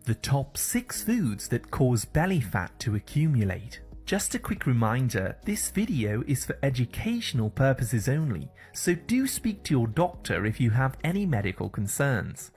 The top 6 foods that cause belly fat to accumulate. Just a quick reminder, this video is for educational purposes only, so do speak to your doctor if you have any medical concerns.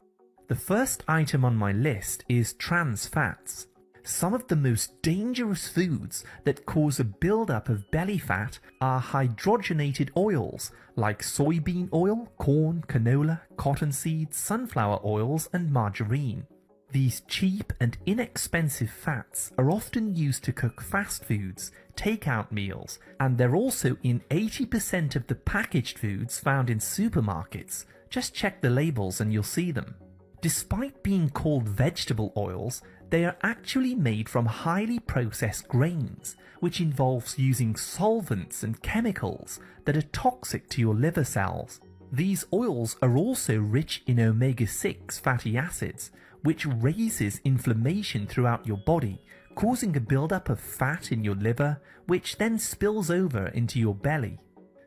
The first item on my list is trans fats. Some of the most dangerous foods that cause a buildup of belly fat are hydrogenated oils like soybean oil, corn, canola, cottonseed, sunflower oils, and margarine. These cheap and inexpensive fats are often used to cook fast foods, takeout meals, and they're also in 80% of the packaged foods found in supermarkets. Just check the labels and you'll see them. Despite being called vegetable oils, they are actually made from highly processed grains, which involves using solvents and chemicals that are toxic to your liver cells. These oils are also rich in omega-6 fatty acids, which raises inflammation throughout your body, causing a buildup of fat in your liver, which then spills over into your belly.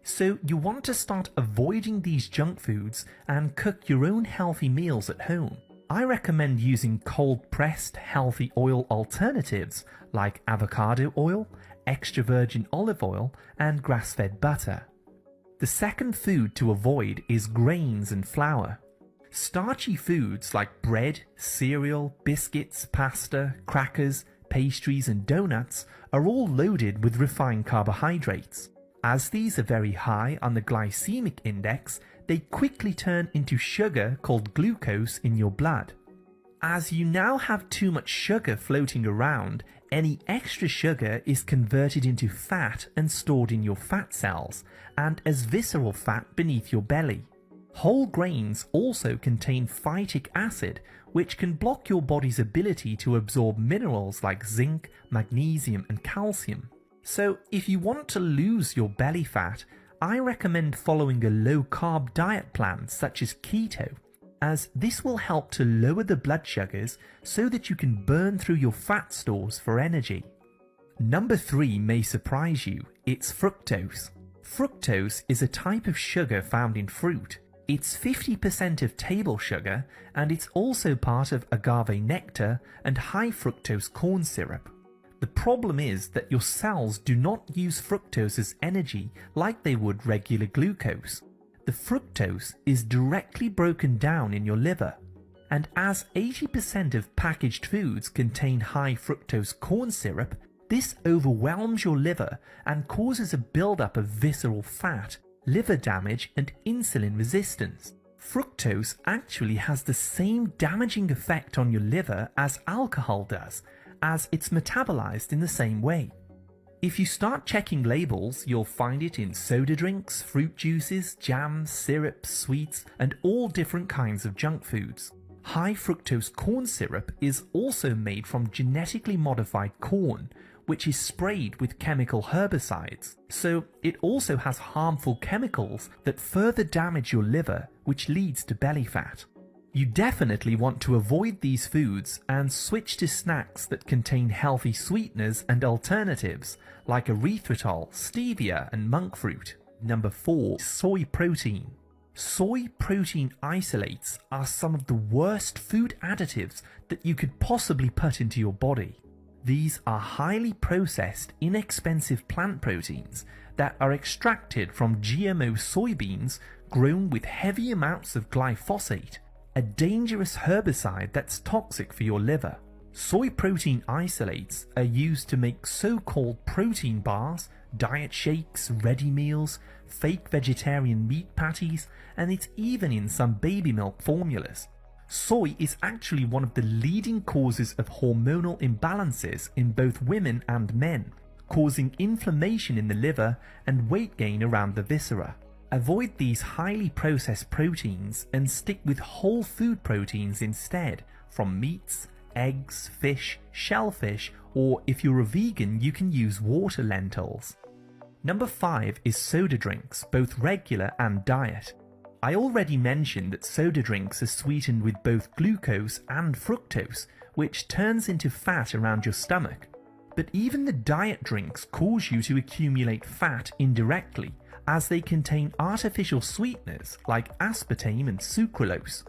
So you want to start avoiding these junk foods and cook your own healthy meals at home. I recommend using cold-pressed healthy oil alternatives like avocado oil, extra virgin olive oil, and grass-fed butter. The second food to avoid is grains and flour. Starchy foods like bread, cereal, biscuits, pasta, crackers, pastries, and donuts are all loaded with refined carbohydrates. As these are very high on the glycemic index, they quickly turn into sugar called glucose in your blood. As you now have too much sugar floating around, any extra sugar is converted into fat and stored in your fat cells and as visceral fat beneath your belly. Whole grains also contain phytic acid, which can block your body's ability to absorb minerals like zinc, magnesium, and calcium. So if you want to lose your belly fat, I recommend following a low-carb diet plan such as keto, as this will help to lower the blood sugars so that you can burn through your fat stores for energy. Number 3 may surprise you, it's fructose. Fructose is a type of sugar found in fruit. It's 50% of table sugar, and it's also part of agave nectar and high fructose corn syrup. The problem is that your cells do not use fructose as energy like they would regular glucose. The fructose is directly broken down in your liver, and as 80% of packaged foods contain high fructose corn syrup, this overwhelms your liver and causes a buildup of visceral fat, liver damage, and insulin resistance. Fructose actually has the same damaging effect on your liver as alcohol does, as it's metabolized in the same way. If you start checking labels, you'll find it in soda drinks, fruit juices, jams, syrups, sweets, and all different kinds of junk foods. High fructose corn syrup is also made from genetically modified corn, which is sprayed with chemical herbicides, so it also has harmful chemicals that further damage your liver, which leads to belly fat. You definitely want to avoid these foods and switch to snacks that contain healthy sweeteners and alternatives like erythritol, stevia, and monk fruit. Number 4. Soy protein. Soy protein isolates are some of the worst food additives that you could possibly put into your body. These are highly processed, inexpensive plant proteins that are extracted from GMO soybeans grown with heavy amounts of glyphosate, a dangerous herbicide that's toxic for your liver. Soy protein isolates are used to make so-called protein bars, diet shakes, ready meals, fake vegetarian meat patties, and it's even in some baby milk formulas. Soy is actually one of the leading causes of hormonal imbalances in both women and men, causing inflammation in the liver and weight gain around the viscera. Avoid these highly processed proteins and stick with whole food proteins instead, from meats, eggs, fish, shellfish, or if you're a vegan, you can use water lentils. Number 5 is soda drinks, both regular and diet. I already mentioned that soda drinks are sweetened with both glucose and fructose, which turns into fat around your stomach. But even the diet drinks cause you to accumulate fat indirectly, as they contain artificial sweeteners like aspartame and sucralose.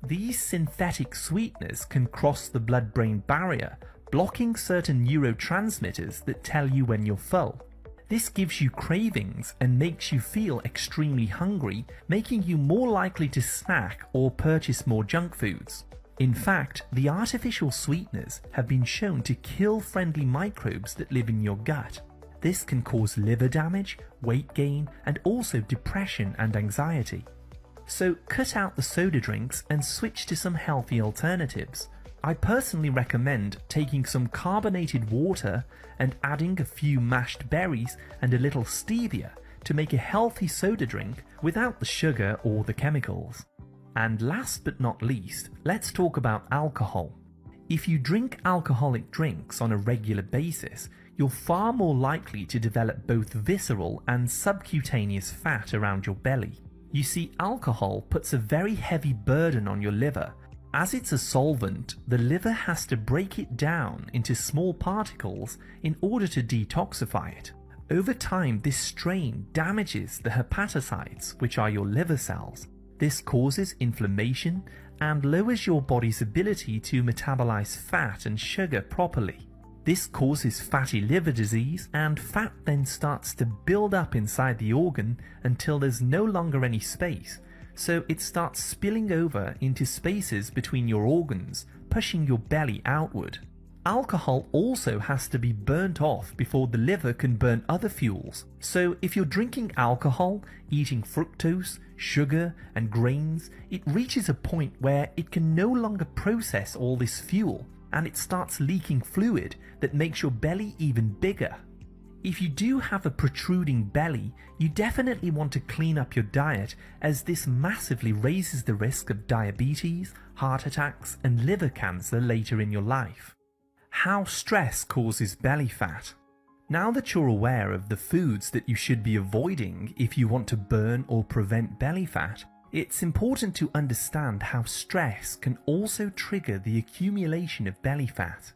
These synthetic sweeteners can cross the blood-brain barrier, blocking certain neurotransmitters that tell you when you're full. This gives you cravings and makes you feel extremely hungry, making you more likely to snack or purchase more junk foods. In fact, the artificial sweeteners have been shown to kill friendly microbes that live in your gut. This can cause liver damage, weight gain, and also depression and anxiety. So cut out the soda drinks and switch to some healthy alternatives. I personally recommend taking some carbonated water and adding a few mashed berries and a little stevia to make a healthy soda drink without the sugar or the chemicals. And last but not least, let's talk about alcohol. If you drink alcoholic drinks on a regular basis, you're far more likely to develop both visceral and subcutaneous fat around your belly. You see, alcohol puts a very heavy burden on your liver. As it's a solvent, the liver has to break it down into small particles in order to detoxify it. Over time, this strain damages the hepatocytes, which are your liver cells. This causes inflammation and lowers your body's ability to metabolize fat and sugar properly. This causes fatty liver disease, and fat then starts to build up inside the organ until there's no longer any space. So it starts spilling over into spaces between your organs, pushing your belly outward. Alcohol also has to be burnt off before the liver can burn other fuels. So if you're drinking alcohol, eating fructose, sugar, and grains, it reaches a point where it can no longer process all this fuel, and it starts leaking fluid that makes your belly even bigger. If you do have a protruding belly, you definitely want to clean up your diet, as this massively raises the risk of diabetes, heart attacks, and liver cancer later in your life. How stress causes belly fat. Now that you're aware of the foods that you should be avoiding if you want to burn or prevent belly fat, it's important to understand how stress can also trigger the accumulation of belly fat.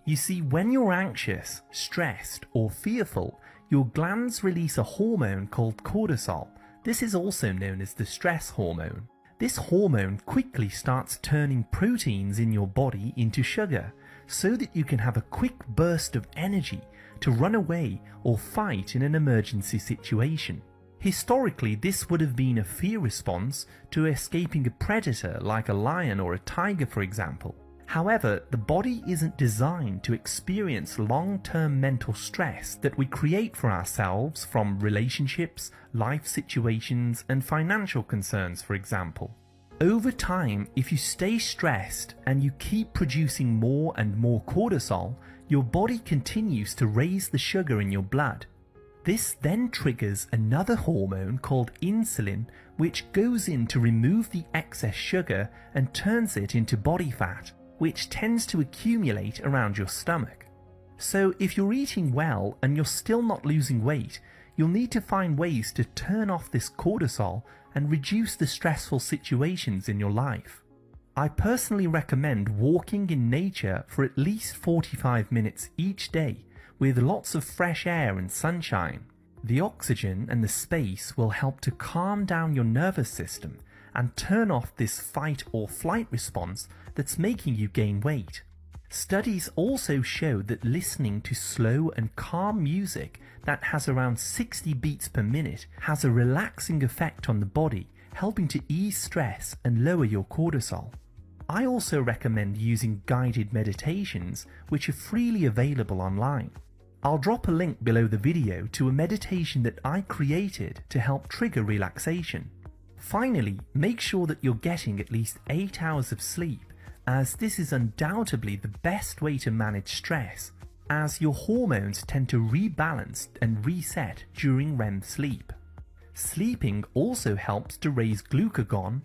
You see, when you're anxious, stressed, or fearful, your glands release a hormone called cortisol. This is also known as the stress hormone. This hormone quickly starts turning proteins in your body into sugar, so that you can have a quick burst of energy to run away or fight in an emergency situation. Historically, this would have been a fear response to escaping a predator like a lion or a tiger, for example. However, the body isn't designed to experience long-term mental stress that we create for ourselves from relationships, life situations, and financial concerns, for example. Over time, if you stay stressed and you keep producing more and more cortisol, your body continues to raise the sugar in your blood. This then triggers another hormone called insulin, which goes in to remove the excess sugar and turns it into body fat, which tends to accumulate around your stomach. So if you're eating well and you're still not losing weight, you'll need to find ways to turn off this cortisol and reduce the stressful situations in your life. I personally recommend walking in nature for at least 45 minutes each day with lots of fresh air and sunshine. The oxygen and the space will help to calm down your nervous system and turn off this fight or flight response that's making you gain weight. Studies also show that listening to slow and calm music that has around 60 beats per minute has a relaxing effect on the body, helping to ease stress and lower your cortisol. I also recommend using guided meditations, which are freely available online. I'll drop a link below the video to a meditation that I created to help trigger relaxation. Finally, make sure that you're getting at least 8 hours of sleep, as this is undoubtedly the best way to manage stress, as your hormones tend to rebalance and reset during REM sleep. Sleeping also helps to raise glucagon,